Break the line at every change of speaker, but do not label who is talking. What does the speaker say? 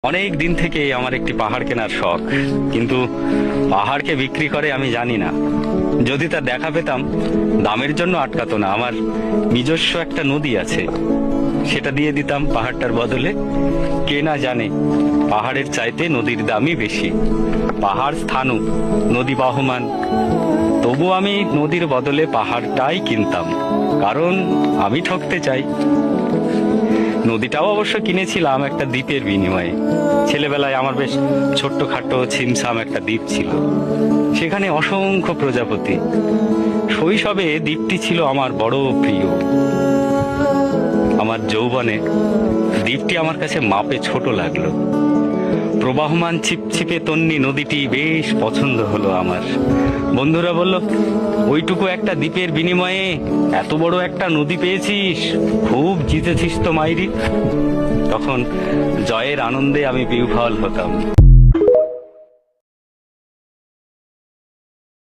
অনেক দিন থেকে আমার একটি পাহাড় কেনার শখ, কিন্তু পাহাড়কে বিক্রি করে আমি জানি না। যদি তার দেখা পেতাম, দামের জন্য আটকাতো না। আমার নিজস্ব একটা নদী আছে, সেটা দিয়ে দিতাম পাহাড়টার বদলে। কে না জানে পাহাড়ের চাইতে নদীর দামই বেশি। পাহাড় স্থানু, নদী বহমান, তবু আমি নদীর বদলে পাহাড়টাই কিনতাম, কারণ আমি ঠকতে চাই। নদীটাও অবশ্য কিনেছিলাম একটা দ্বীপের বিনিময়ে। ছেলেবেলায় আমার বেশ ছোট্টখাটো ছিমছাম একটা দ্বীপ ছিল, সেখানে অসংখ্য প্রজাপতি। শৈশবে দ্বীপটি ছিল আমার বড় প্রিয়। আমার যৌবনে দ্বীপটি আমার কাছে মাপে ছোট লাগলো। প্রবাহমান ছিপছিপে তন্নি নদীটি বেশ পছন্দ হলো আমার। বন্ধুরা বলল, ওইটুকু একটা দ্বীপের বিনিময়ে এত বড় একটা নদী পেয়েছিস, খুব জিতেছিস তো মাইরি। তখন জয়ের আনন্দে আমি বিহ্বল হতাম।